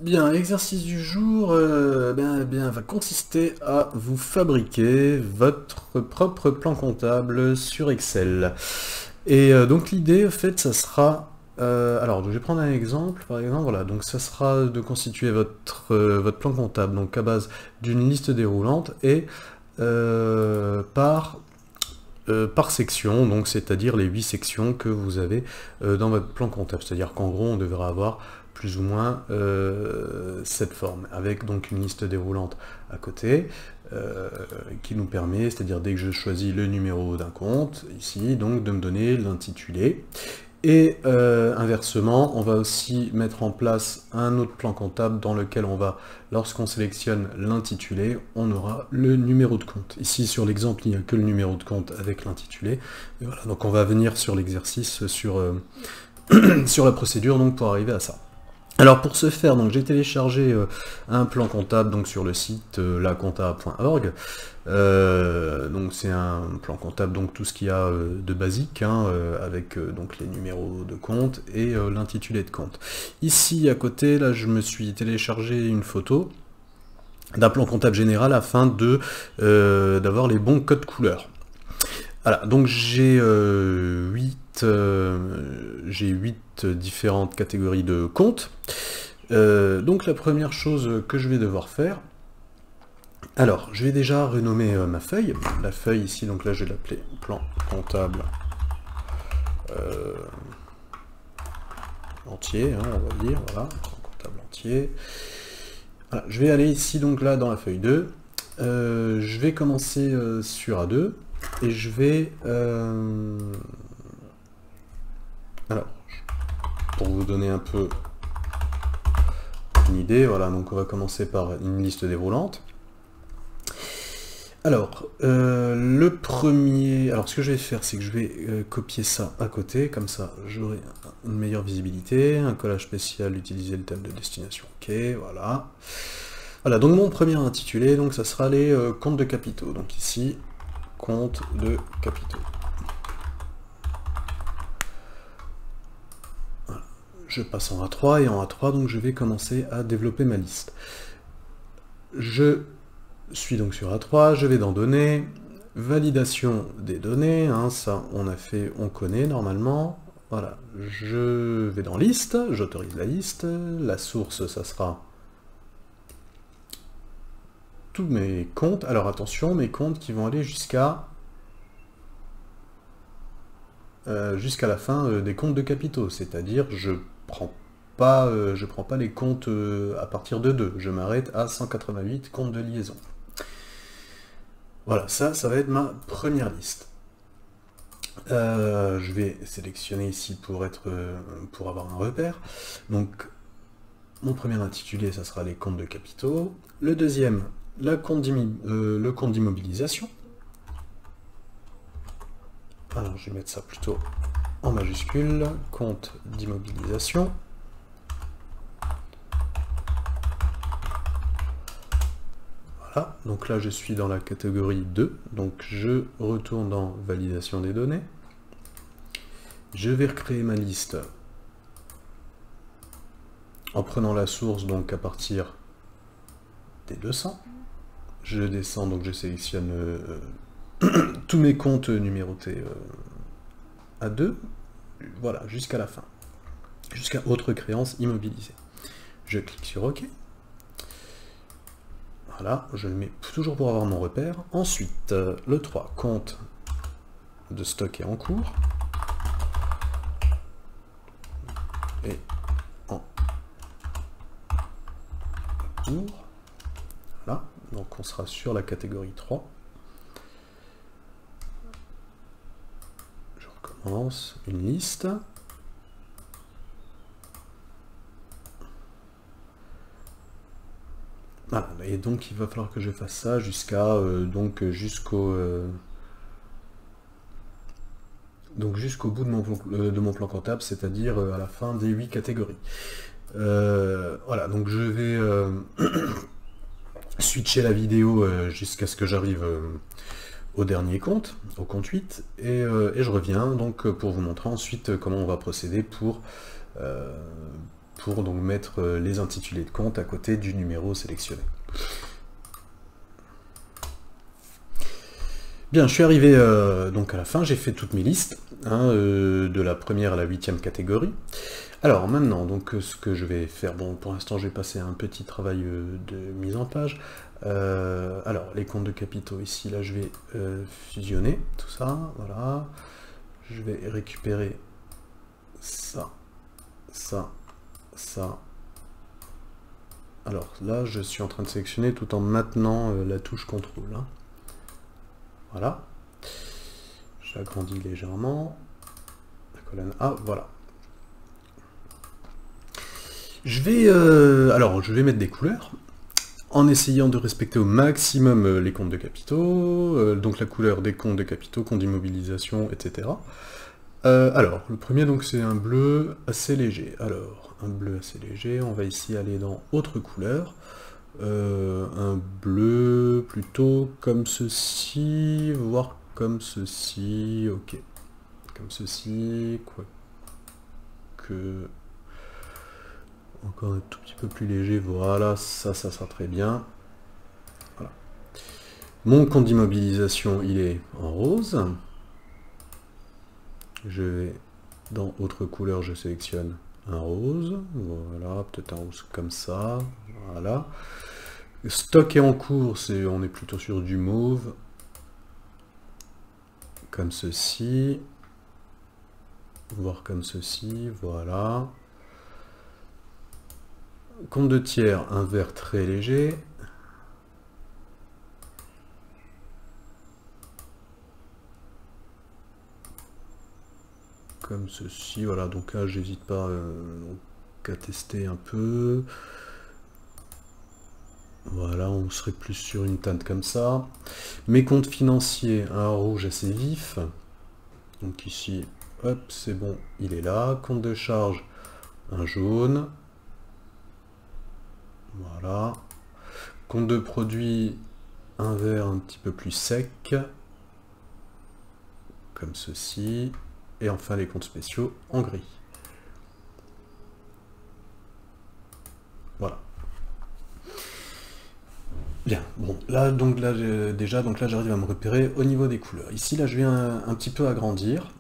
Bien, l'exercice du jour va consister à vous fabriquer votre propre plan comptable sur Excel. Et donc l'idée, en fait, ça sera... alors, je vais prendre un exemple, par exemple, voilà, donc ça sera de constituer votre plan comptable, donc à base d'une liste déroulante et par section, donc c'est-à-dire les 8 sections que vous avez dans votre plan comptable. C'est-à-dire qu'en gros, on devrait avoir plus ou moins cette forme, avec donc une liste déroulante à côté, qui nous permet, c'est-à-dire dès que je choisis le numéro d'un compte, ici, donc de me donner l'intitulé. Et inversement, on va aussi mettre en place un autre plan comptable dans lequel on va, lorsqu'on sélectionne l'intitulé, on aura le numéro de compte. Ici, sur l'exemple, il n'y a que le numéro de compte avec l'intitulé. Voilà, donc on va venir sur l'exercice, sur la procédure, donc pour arriver à ça. Alors pour ce faire, donc j'ai téléchargé un plan comptable donc sur le site lacompta.org. Donc c'est un plan comptable, donc tout ce qu'il y a de basique, hein, avec donc les numéros de compte et l'intitulé de compte. Ici à côté, là je me suis téléchargé une photo d'un plan comptable général afin d'avoir les bons codes couleurs. Voilà, donc j'ai 8 différentes catégories de comptes. Donc la première chose que je vais devoir faire, alors je vais déjà renommer ma feuille. La feuille ici, donc là je vais l'appeler plan comptable entier, hein, on va dire, voilà, plan comptable entier. Voilà, je vais aller ici, donc là dans la feuille 2. Je vais commencer sur A2 et je vais... alors, pour vous donner un peu une idée, voilà, donc on va commencer par une liste déroulante. Alors, le premier... Alors, ce que je vais faire, c'est que je vais copier ça à côté, comme ça, j'aurai une meilleure visibilité. Un collage spécial, utiliser le thème de destination. Ok, voilà. Voilà, donc mon premier intitulé, donc ça sera les comptes de capitaux. Donc ici, compte de capitaux. Voilà. Je passe en A3, et en A3, donc je vais commencer à développer ma liste. Je suis donc sur A3, je vais dans données, validation des données, hein, ça on a fait, on connaît normalement. Voilà, je vais dans liste, j'autorise la liste, la source ça sera tous mes comptes. Alors attention, mes comptes qui vont aller jusqu'à la fin des comptes de capitaux, c'est-à-dire je prends pas les comptes à partir de 2, je m'arrête à 188 comptes de liaison. Voilà, ça va être ma première liste. Je vais sélectionner ici pour avoir un repère. Donc, mon premier intitulé, ça sera les comptes de capitaux. Le deuxième, le compte d'immobilisation. Alors, je vais mettre ça plutôt en majuscule. Compte d'immobilisation. Voilà, donc là je suis dans la catégorie 2, donc je retourne dans validation des données. Je vais recréer ma liste en prenant la source donc à partir des 200. Je descends, donc je sélectionne tous mes comptes numérotés à 2, voilà, jusqu'à la fin, jusqu'à autre créance immobilisée. Je clique sur OK. Voilà, je le mets toujours pour avoir mon repère. Ensuite, le 3, compte de stock est en cours. Et en cours. Voilà, donc on sera sur la catégorie 3. Je recommence une liste. Voilà, et donc il va falloir que je fasse ça jusqu'au bout de mon plan comptable, c'est-à-dire à la fin des 8 catégories. Voilà, donc je vais switcher la vidéo jusqu'à ce que j'arrive au dernier compte, au compte 8, et je reviens donc pour vous montrer ensuite comment on va procéder pour donc mettre les intitulés de compte à côté du numéro sélectionné. Bien, je suis arrivé donc à la fin, j'ai fait toutes mes listes, hein, de la première à la 8e catégorie. Alors maintenant, donc ce que je vais faire, bon pour l'instant je vais passer un petit travail de mise en page. Alors les comptes de capitaux ici, là je vais fusionner tout ça, voilà. Je vais récupérer ça, ça, ça. Alors là je suis en train de sélectionner tout en maintenant la touche contrôle. Hein. Voilà. J'agrandis légèrement. La colonne A, voilà. Je vais mettre des couleurs, en essayant de respecter au maximum les comptes de capitaux, donc la couleur des comptes de capitaux, comptes d'immobilisation, etc. Alors, le premier, donc, c'est un bleu assez léger. Alors, un bleu assez léger, on va ici aller dans autre couleur. Un bleu plutôt comme ceci, voire comme ceci, ok. Comme ceci, quoi que... Encore un tout petit peu plus léger, voilà, ça sera très bien. Voilà. Mon compte d'immobilisation, il est en rose. Je vais dans autre couleur, je sélectionne un rose, voilà, peut-être un rose comme ça, voilà. Stock est en cours, on est plutôt sur du mauve, comme ceci, voire comme ceci, voilà. Compte de tiers, un vert très léger. Comme ceci, voilà, donc là j'hésite pas à tester un peu. Voilà, on serait plus sur une teinte comme ça. Mes comptes financiers, un rouge assez vif. Donc ici, hop, c'est bon, il est là. Compte de charge, un jaune. Voilà. Compte de produit, un vert un petit peu plus sec. Comme ceci. Et enfin les comptes spéciaux en gris. Voilà. Bien, bon, là, donc là, déjà, donc là, j'arrive à me repérer au niveau des couleurs. Ici, là, je viens un petit peu agrandir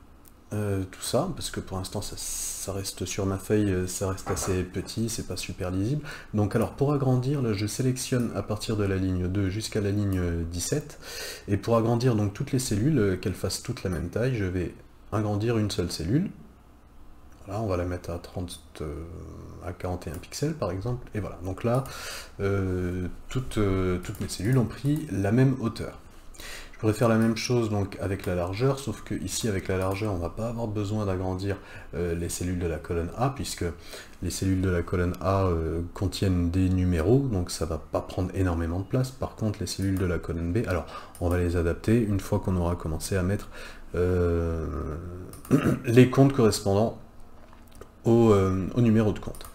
tout ça, parce que pour l'instant, ça reste sur ma feuille, ça reste assez petit, c'est pas super lisible. Donc, alors, pour agrandir, là, je sélectionne à partir de la ligne 2 jusqu'à la ligne 17, et pour agrandir donc toutes les cellules, qu'elles fassent toutes la même taille, je vais agrandir une seule cellule. Voilà, on va la mettre à 41 pixels par exemple, et voilà, donc là, toutes mes cellules ont pris la même hauteur. Je pourrais faire la même chose donc avec la largeur, sauf que ici avec la largeur, on va pas avoir besoin d'agrandir les cellules de la colonne A, puisque les cellules de la colonne A contiennent des numéros, donc ça va pas prendre énormément de place. Par contre, les cellules de la colonne B, alors on va les adapter une fois qu'on aura commencé à mettre les comptes correspondants au numéro de compte.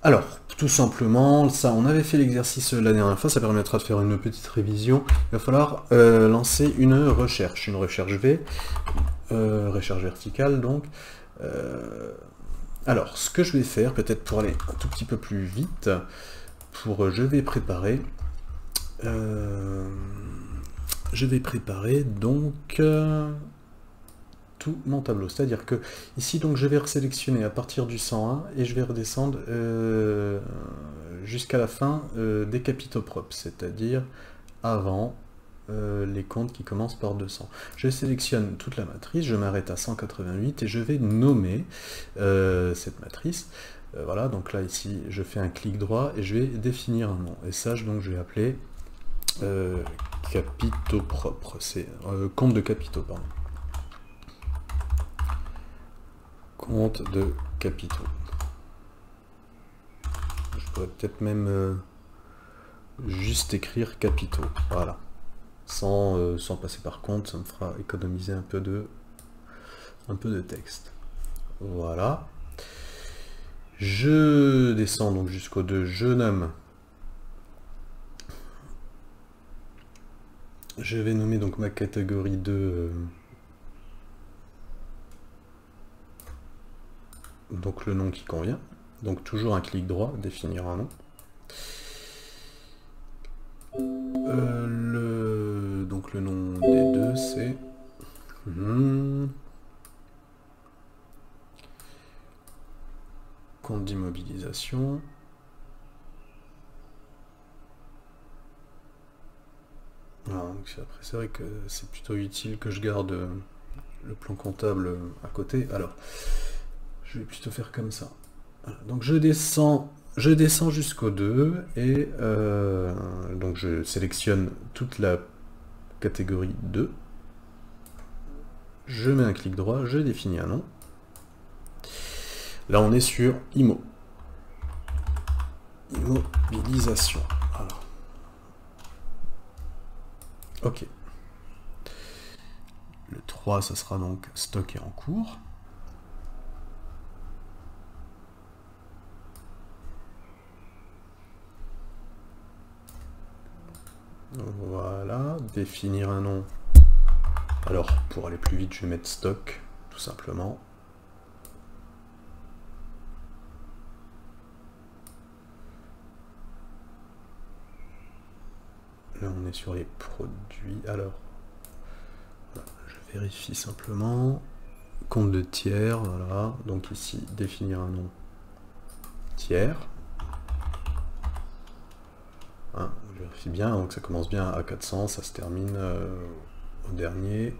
Alors, tout simplement, ça, on avait fait l'exercice la dernière fois, ça permettra de faire une petite révision. Il va falloir lancer une recherche V, recherche verticale donc. Alors, ce que je vais faire, peut-être pour aller un tout petit peu plus vite, je vais préparer donc tout mon tableau. C'est-à-dire que ici, donc, je vais resélectionner à partir du 101 et je vais redescendre jusqu'à la fin des capitaux propres, c'est-à-dire avant les comptes qui commencent par 200. Je sélectionne toute la matrice, je m'arrête à 188 et je vais nommer cette matrice. Voilà, donc là, ici, je fais un clic droit et je vais définir un nom. Et ça, donc, je vais appeler capitaux propres. C'est compte de capitaux, pardon. Compte de capitaux. Je pourrais peut-être même juste écrire capitaux, voilà. Sans passer par compte, ça me fera économiser un peu de texte. Voilà. Je descends donc jusqu'au 2, je nomme. Je vais nommer donc ma catégorie 2. Donc le nom qui convient. Donc toujours un clic droit, définir un nom. Donc le nom des deux, c'est... compte d'immobilisation. Après, c'est vrai que c'est plutôt utile que je garde le plan comptable à côté. Alors, je vais plutôt faire comme ça. Voilà. Donc je descends jusqu'au 2 et donc je sélectionne toute la catégorie 2. Je mets un clic droit, je définis un nom. Là on est sur immobilisation. Voilà. Ok. Le 3, ça sera donc stock et en cours. Voilà, définir un nom. Alors, pour aller plus vite, je vais mettre stock, tout simplement. Là, on est sur les produits. Alors, je vérifie simplement. Compte de tiers, voilà. Donc ici, définir un nom tiers. Hein, je vérifie bien, donc ça commence bien à 400, ça se termine au dernier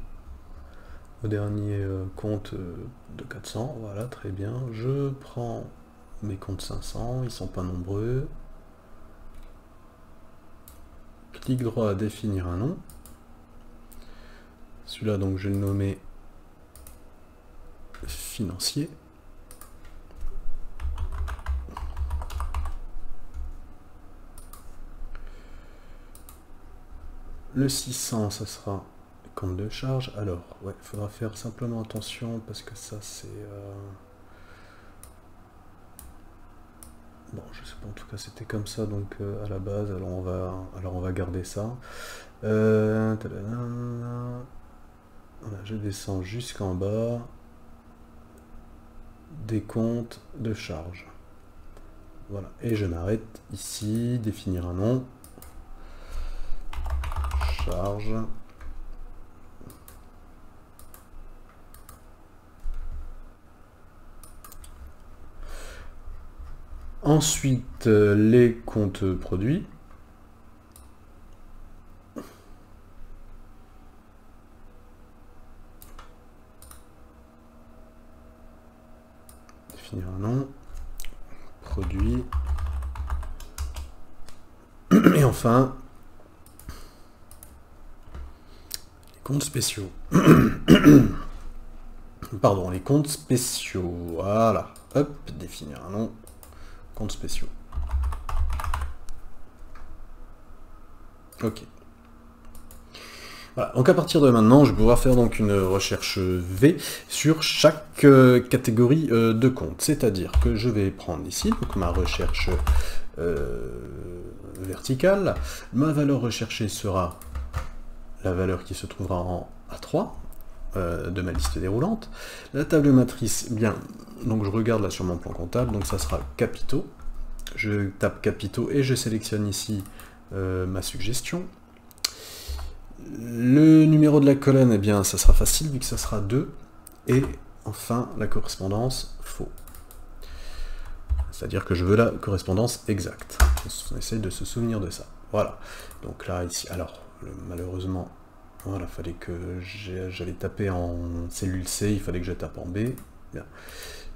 compte de 400. Voilà, très bien. Je prends mes comptes 500, ils sont pas nombreux. Clic droit à définir un nom. Celui-là, donc, je vais le nommer financier. Le 600, ça sera compte de charge. Alors, ouais, il faudra faire simplement attention parce que ça, c'est... Bon, je sais pas, en tout cas, c'était comme ça, donc à la base, alors on va garder ça. Voilà, je descends jusqu'en bas. Des comptes de charge. Voilà, et je m'arrête ici, définir un nom. Charge. Ensuite, les comptes produits. Définir un nom. Produit. Et enfin, les comptes spéciaux. Pardon, les comptes spéciaux. Voilà. Hop, définir un nom. Comptes spéciaux. Ok. Voilà. Donc à partir de maintenant, je vais pouvoir faire donc une recherche V sur chaque catégorie de compte. C'est-à-dire que je vais prendre ici donc ma recherche verticale. Ma valeur recherchée sera la valeur qui se trouvera en A3 de ma liste déroulante. La table matrice, bien, donc je regarde là sur mon plan comptable, donc ça sera capitaux. Je tape capitaux et je sélectionne ici ma suggestion. Le numéro de la colonne, eh bien, ça sera facile vu que ça sera 2. Et enfin, la correspondance, faux. C'est-à-dire que je veux la correspondance exacte. On essaye de se souvenir de ça. Voilà. Donc là, ici, alors, malheureusement, voilà, fallait que j'allais taper en cellule C, il fallait que je tape en B. Bien.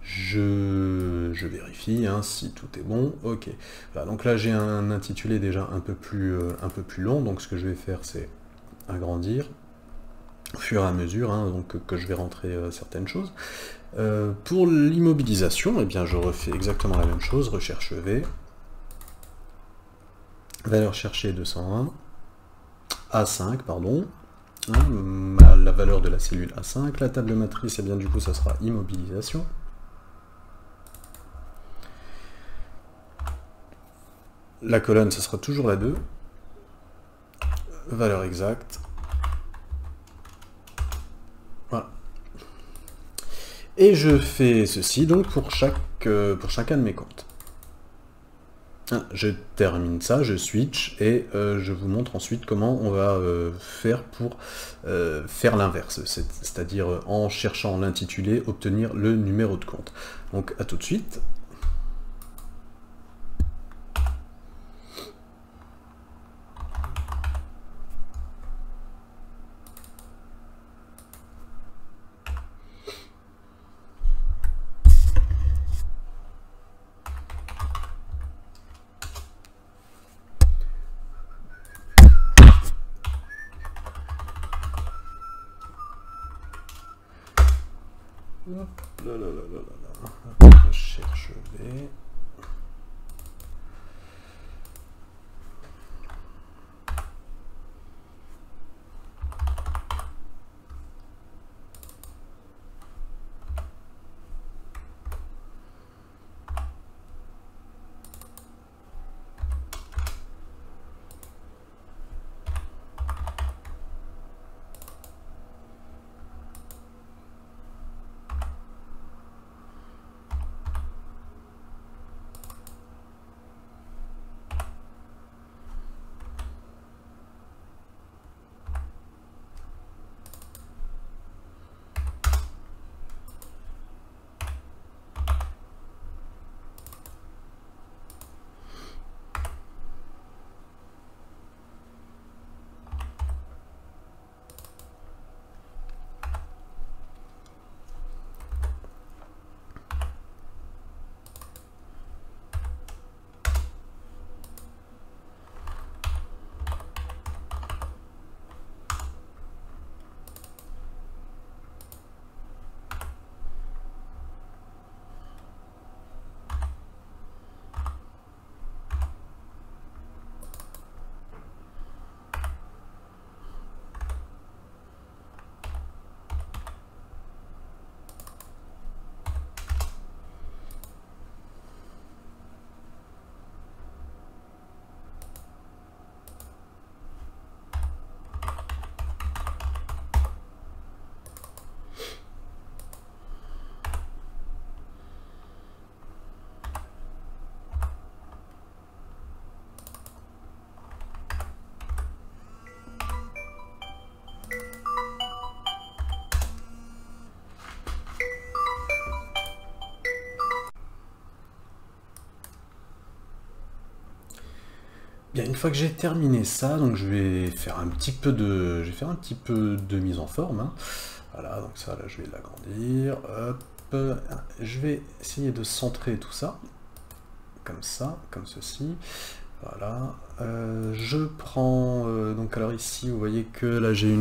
Je vérifie hein, si tout est bon. Ok. Voilà, donc là, j'ai un intitulé déjà un peu plus long. Donc ce que je vais faire, c'est agrandir au fur et à mesure, hein, donc que je vais rentrer certaines choses. Pour l'immobilisation, eh bien, je refais exactement la même chose, recherche V, valeur cherchée 201, A5, pardon, hein, la valeur de la cellule A5, la table matrice, eh bien, du coup, ça sera immobilisation. La colonne, ça sera toujours la 2, valeur exacte. Voilà. Et je fais ceci donc pour chacun de mes comptes. Je termine ça, je switch, et je vous montre ensuite comment on va faire pour faire l'inverse, c'est-à-dire en cherchant l'intitulé, obtenir le numéro de compte. Donc à tout de suite. Hop, là, là, là, là, là, là. Je cherche V. Bien, une fois que j'ai terminé ça, donc je vais faire un petit peu de mise en forme, hein. Voilà, donc ça là je vais l'agrandir, hop, je vais essayer de centrer tout ça, comme ça, comme ceci. Voilà, je prends, donc alors ici vous voyez que là j'ai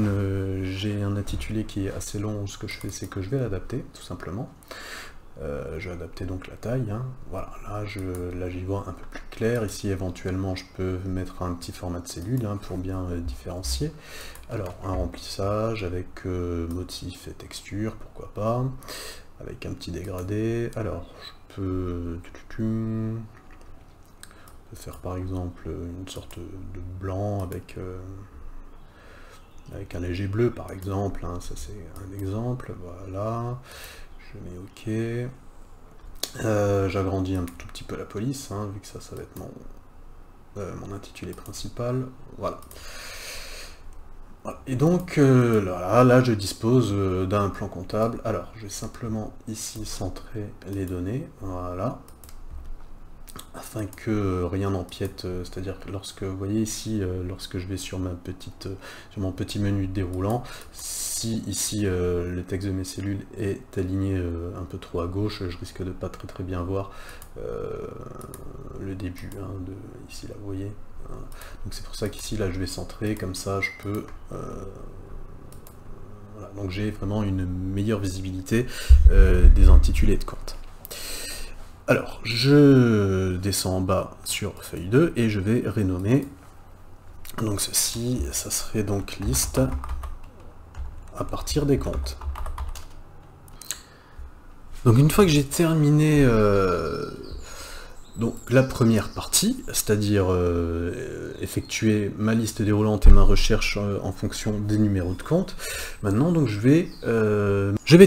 un intitulé qui est assez long. Ce que je fais, c'est que je vais l'adapter tout simplement. Je vais adapter donc la taille, hein. Voilà, là j'y vois un peu plus clair. Ici éventuellement je peux mettre un petit format de cellule, hein, pour bien différencier. Alors un remplissage avec motif et texture, pourquoi pas, avec un petit dégradé. Alors je peux faire par exemple une sorte de blanc avec un léger bleu par exemple, hein. Ça c'est un exemple. Voilà, je mets OK. J'agrandis un tout petit peu la police, hein, vu que ça va être mon intitulé principal. Voilà. Et donc là je dispose d'un plan comptable. Alors je vais simplement ici centrer les données, voilà, afin que rien n'empiète, c'est-à-dire que lorsque vous voyez ici, lorsque je vais sur mon petit menu déroulant, si ici le texte de mes cellules est aligné un peu trop à gauche, je risque de pas très bien voir le début, hein, ici là vous voyez. Donc c'est pour ça qu'ici là je vais centrer, comme ça je peux voilà, donc j'ai vraiment une meilleure visibilité des intitulés de compte. Alors je descends en bas sur feuille 2 et je vais renommer, donc ceci, ça serait donc liste à partir des comptes. Donc une fois que j'ai terminé Donc la première partie, c'est-à-dire effectuer ma liste déroulante et ma recherche en fonction des numéros de compte. Maintenant, donc je vais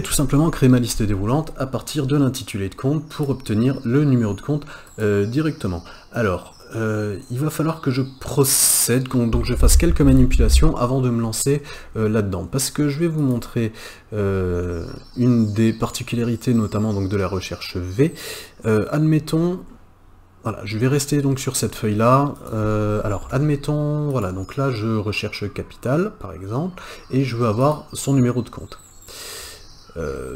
tout simplement créer ma liste déroulante à partir de l'intitulé de compte pour obtenir le numéro de compte directement. Alors, il va falloir que je procède, donc je fasse quelques manipulations avant de me lancer là-dedans, parce que je vais vous montrer une des particularités notamment donc de la recherche V. Admettons, voilà, je vais rester donc sur cette feuille-là. Alors, admettons, voilà, donc là je recherche capital, par exemple, et je veux avoir son numéro de compte.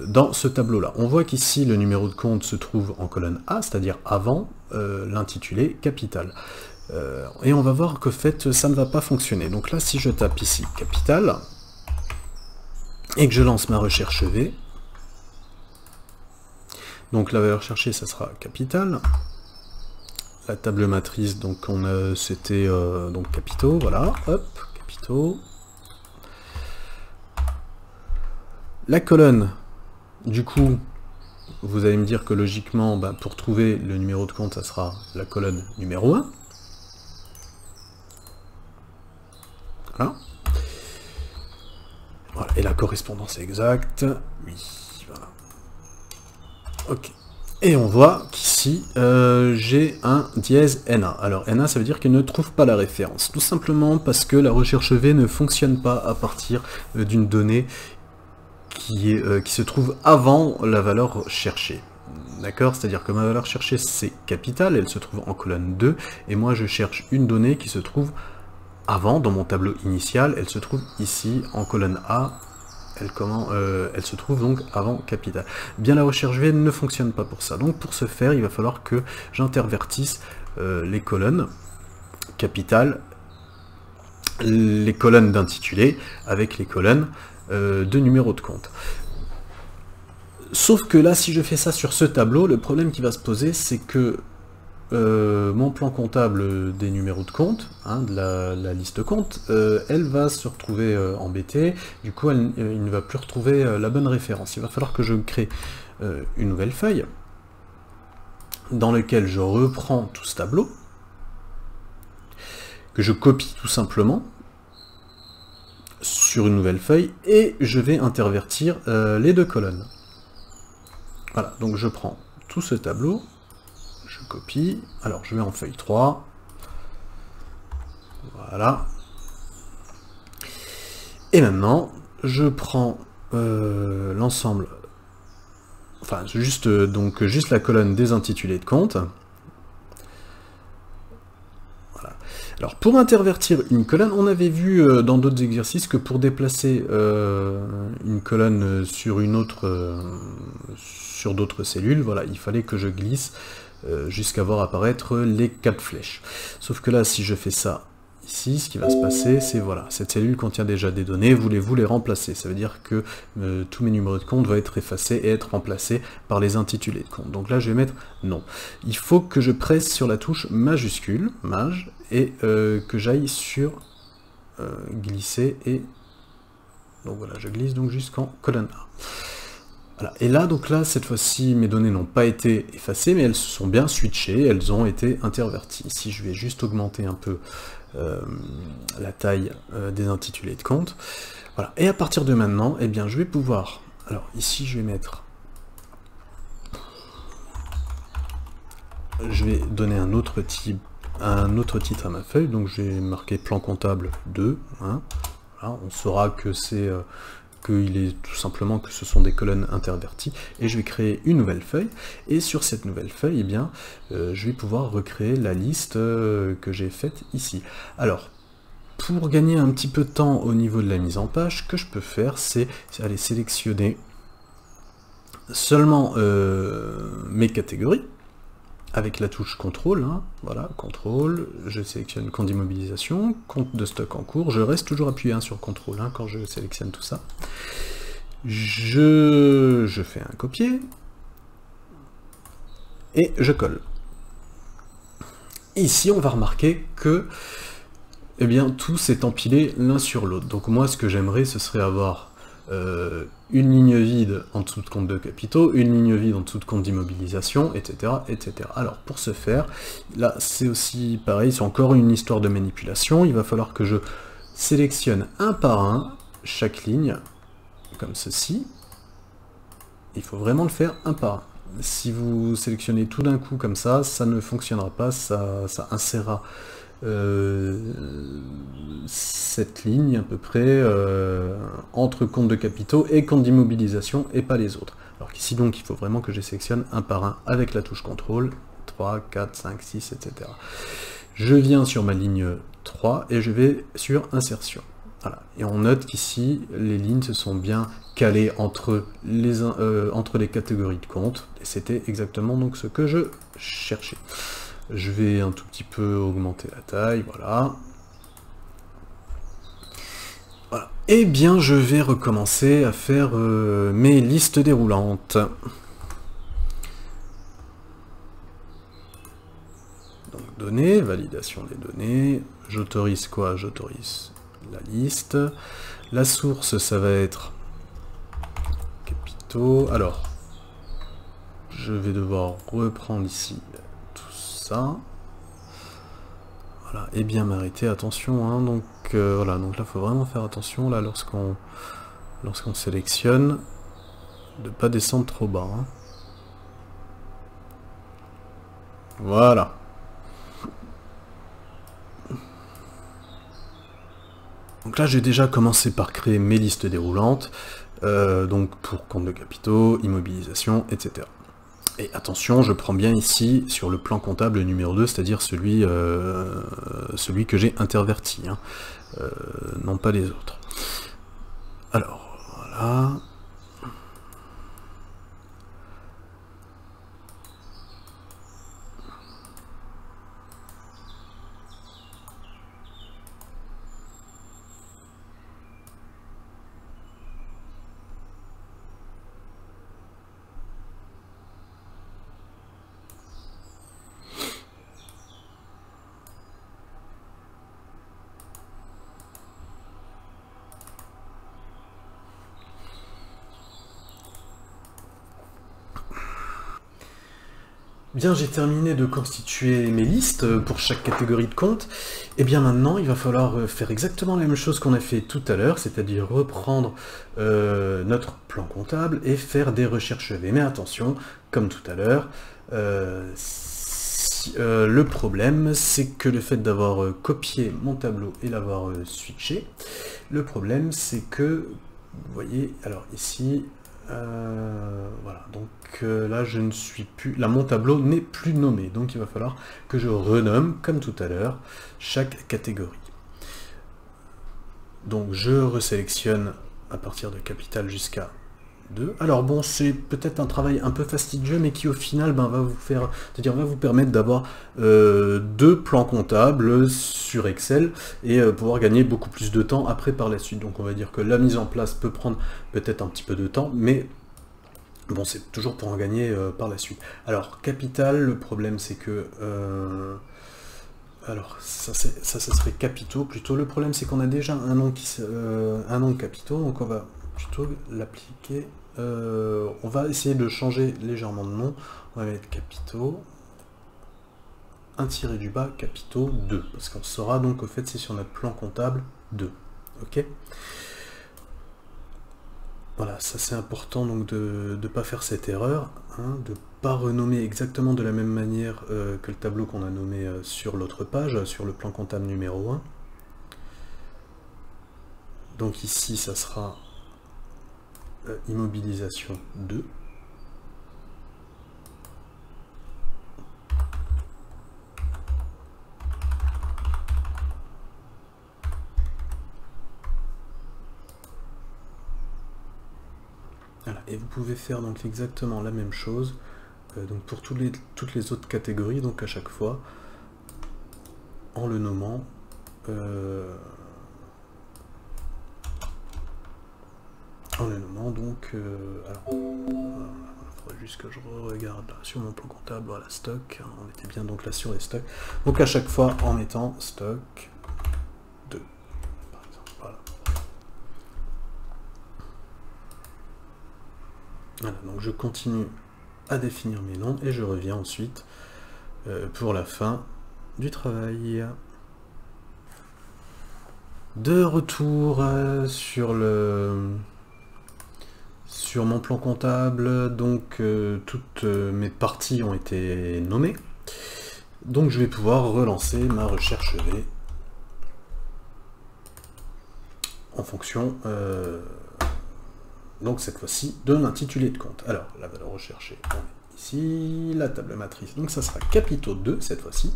Dans ce tableau-là, on voit qu'ici le numéro de compte se trouve en colonne A, c'est-à-dire avant l'intitulé capital. Et on va voir qu'en fait, ça ne va pas fonctionner. Donc là, si je tape ici capital, et que je lance ma recherche V, donc la valeur cherchée, ça sera capital. La table matrice, donc c'était donc capitaux, voilà, hop, capitaux. La colonne, du coup, vous allez me dire que logiquement, pour trouver le numéro de compte, ça sera la colonne numéro 1. Voilà. Voilà. Et la correspondance exacte, oui, voilà. Ok. Et on voit qu'ici, j'ai un dièse NA. Alors NA, ça veut dire qu'il ne trouve pas la référence. Tout simplement parce que la recherche V ne fonctionne pas à partir d'une donnée qui se trouve avant la valeur cherchée. D'accord? C'est-à-dire que ma valeur cherchée, c'est capital, elle se trouve en colonne 2, et moi je cherche une donnée qui se trouve avant, dans mon tableau initial, elle se trouve ici, en colonne A, elle se trouve donc avant capital. Bien, la recherche V ne fonctionne pas pour ça. Donc pour ce faire, il va falloir que j'intervertisse les colonnes capital, les colonnes d'intitulé, avec les colonnes de numéro de compte. Sauf que là, si je fais ça sur ce tableau, le problème qui va se poser, c'est que mon plan comptable des numéros de compte, hein, de la liste compte, elle va se retrouver embêtée, du coup il ne va plus retrouver la bonne référence. Il va falloir que je crée une nouvelle feuille, dans laquelle je reprends tout ce tableau, que je copie tout simplement, sur une nouvelle feuille, et je vais intervertir les deux colonnes. Voilà, donc je prends tout ce tableau, je copie, alors je vais en feuille 3, voilà, et maintenant je prends l'ensemble, enfin juste la colonne des intitulés de compte. Voilà. Alors pour intervertir une colonne, on avait vu dans d'autres exercices que pour déplacer une colonne sur une autre, sur d'autres cellules, voilà, il fallait que je glisse jusqu'à voir apparaître les 4 flèches. Sauf que là, si je fais ça ici, ce qui va se passer, c'est voilà, cette cellule contient déjà des données, voulez-vous les remplacer? Ça veut dire que tous mes numéros de compte vont être effacés et être remplacés par les intitulés de compte. Donc là, je vais mettre non. Il faut que je presse sur la touche majuscule, maj, et que j'aille sur glisser, et donc voilà, je glisse donc jusqu'en colonne A. Voilà. Et là, donc là, cette fois-ci, mes données n'ont pas été effacées, mais elles se sont bien switchées, elles ont été interverties. Ici, je vais juste augmenter un peu la taille des intitulés de compte. Voilà. Et à partir de maintenant, eh bien, je vais pouvoir... Alors, ici, je vais mettre... Je vais donner un autre titre à ma feuille, donc je vais marquer plan comptable 2. Hein. Voilà, on saura que c'est... qu'il est tout simplement que ce sont des colonnes interverties, et je vais créer une nouvelle feuille, et sur cette nouvelle feuille, eh bien, je vais pouvoir recréer la liste que j'ai faite ici. Alors, pour gagner un petit peu de temps au niveau de la mise en page, ce que je peux faire, c'est aller sélectionner seulement mes catégories, avec la touche CTRL, hein, voilà, CTRL, je sélectionne compte d'immobilisation, compte de stock en cours, je reste toujours appuyé sur CTRL hein, quand je sélectionne tout ça. Je fais un copier, et je colle. Ici, on va remarquer que eh bien, tout s'est empilé l'un sur l'autre. Donc moi, ce que j'aimerais, ce serait avoir une ligne vide en dessous de compte de capitaux, une ligne vide en dessous de compte d'immobilisation, etc., etc. Alors pour ce faire, là c'est aussi pareil, c'est encore une histoire de manipulation, il va falloir que je sélectionne un par un chaque ligne, comme ceci. Il faut vraiment le faire un par un. Si vous sélectionnez tout d'un coup comme ça ne fonctionnera pas, ça insérera cette ligne à peu près entre compte de capitaux et compte d'immobilisation et pas les autres. Alors qu'ici donc il faut vraiment que je sélectionne un par un avec la touche CTRL, 3, 4, 5, 6, etc. Je viens sur ma ligne 3 et je vais sur insertion. Voilà. Et on note qu'ici les lignes se sont bien calées entre les catégories de comptes, et c'était exactement donc ce que je cherchais. Je vais un tout petit peu augmenter la taille, voilà. Voilà. Et bien je vais recommencer à faire mes listes déroulantes. Donc données, validation des données, j'autorise quoi? J'autorise la liste. La source, ça va être capitaux. Alors, je vais devoir reprendre ici tout ça. Voilà, et bien m'arrêter, attention, hein, donc voilà, donc là il faut vraiment faire attention là lorsqu'on sélectionne, de pas descendre trop bas. Hein. Voilà. Donc là j'ai déjà commencé par créer mes listes déroulantes, donc pour compte de capitaux, immobilisation, etc. Et attention, je prends bien ici sur le plan comptable numéro 2, c'est-à-dire celui que j'ai interverti, hein, non pas les autres. Alors, voilà. Bien, j'ai terminé de constituer mes listes pour chaque catégorie de compte. Et bien maintenant, il va falloir faire exactement la même chose qu'on a fait tout à l'heure, c'est-à-dire reprendre notre plan comptable et faire des recherches V. Mais attention, comme tout à l'heure, le problème, c'est que le fait d'avoir copié mon tableau et l'avoir switché, le problème, c'est que, vous voyez, alors ici... voilà, donc là je ne suis plus, là mon tableau n'est plus nommé, donc il va falloir que je renomme, comme tout à l'heure, chaque catégorie. Donc je resélectionne à partir de capital jusqu'à 2. Alors bon, c'est peut-être un travail un peu fastidieux, mais qui au final va vous faire, c'est-à-dire va vous permettre d'avoir 2 plans comptables sur Excel et pouvoir gagner beaucoup plus de temps après par la suite. Donc on va dire que la mise en place peut prendre peut-être un petit peu de temps, mais bon, c'est toujours pour en gagner par la suite. Alors capital, le problème c'est que alors ça serait capitaux plutôt. Le problème c'est qu'on a déjà un nom de capitaux, donc on va plutôt l'appliquer. On va essayer de changer légèrement de nom. On va mettre capitaux, un tiré du bas, capitaux 2, parce qu'on saura donc au fait c'est sur notre plan comptable 2. Ok. Voilà, ça c'est important donc de ne pas faire cette erreur, hein, de ne pas renommer exactement de la même manière que le tableau qu'on a nommé sur l'autre page, sur le plan comptable numéro 1. Donc ici ça sera immobilisation 2. Voilà. Et vous pouvez faire donc exactement la même chose donc pour toutes les autres catégories, donc à chaque fois en le nommant donc alors il faudrait juste que je regarde là, sur mon plan comptable, voilà, stock, hein, on était bien donc là sur les stocks, donc à chaque fois en mettant stock 2 par exemple, voilà. Voilà, donc je continue à définir mes noms et je reviens ensuite pour la fin du travail. De retour sur mon plan comptable, donc toutes mes parties ont été nommées. Donc je vais pouvoir relancer ma recherche V en fonction, donc cette fois-ci, de l'intitulé de compte. Alors, la valeur recherchée, on est ici, la table matrice, donc ça sera capitaux 2 cette fois-ci.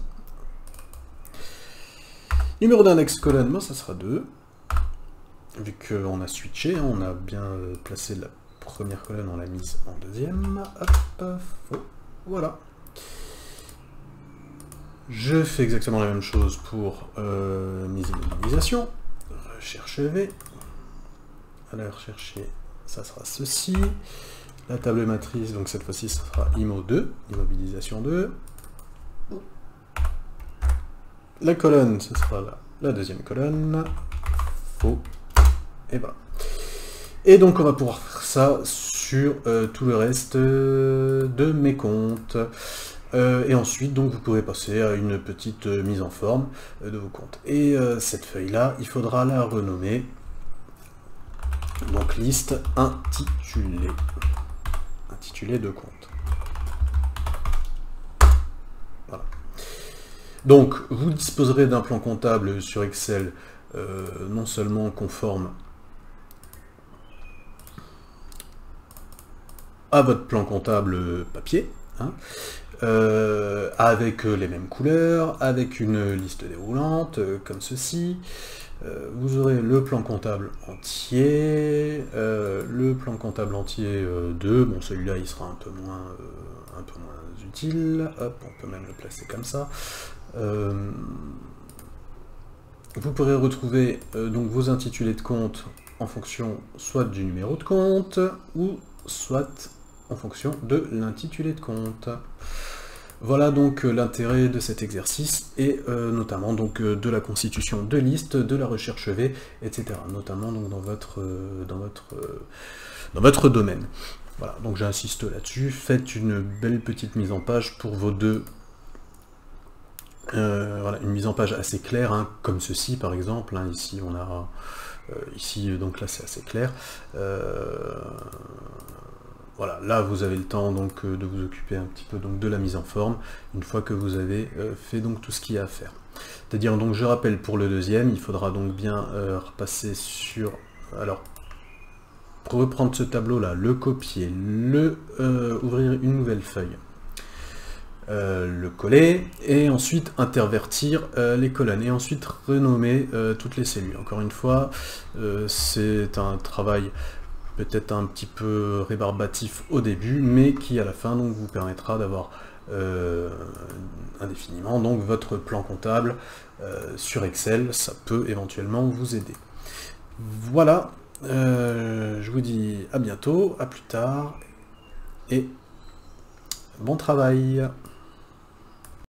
Numéro d'index colonne, moi ça sera 2. Vu qu'on a switché, on a bien placé la première colonne, on l'a mise en deuxième. Hop, voilà. Je fais exactement la même chose pour mes immobilisations. Recherche V. Alors rechercher, ça sera ceci. La table matrice, donc cette fois-ci, ça sera IMO 2, immobilisation 2. La colonne, ce sera la deuxième colonne. Faux. Et voilà. Et donc on va pouvoir faire ça sur tout le reste de mes comptes. Et ensuite, donc, vous pourrez passer à une petite mise en forme de vos comptes. Et cette feuille-là, il faudra la renommer. Donc liste intitulée. Intitulée de compte. Voilà. Donc, vous disposerez d'un plan comptable sur Excel non seulement conforme à votre plan comptable papier, hein, avec les mêmes couleurs, avec une liste déroulante, comme ceci. Vous aurez le plan comptable entier, 2, bon celui-là il sera un peu moins utile, hop, on peut même le placer comme ça. Vous pourrez retrouver donc vos intitulés de compte en fonction soit du numéro de compte, ou soit en fonction de l'intitulé de compte. Voilà donc l'intérêt de cet exercice, et notamment donc de la constitution de listes, de la recherche V, etc. Notamment donc dans votre domaine. Voilà, donc j'insiste là-dessus, faites une belle petite mise en page pour vos deux. Voilà, une mise en page assez claire, hein, comme ceci par exemple, hein, ici on a ici donc là c'est assez clair. Voilà, là vous avez le temps donc de vous occuper un petit peu donc de la mise en forme, une fois que vous avez fait donc tout ce qu'il y a à faire. C'est-à-dire, donc je rappelle, pour le deuxième, il faudra donc bien repasser sur... Alors, pour reprendre ce tableau-là, le copier, ouvrir une nouvelle feuille, le coller, et ensuite intervertir les colonnes, et ensuite renommer toutes les cellules. Encore une fois, c'est un travail peut-être un petit peu rébarbatif au début, mais qui à la fin donc vous permettra d'avoir indéfiniment donc votre plan comptable sur Excel. Ça peut éventuellement vous aider. Voilà, je vous dis à bientôt, à plus tard, et bon travail.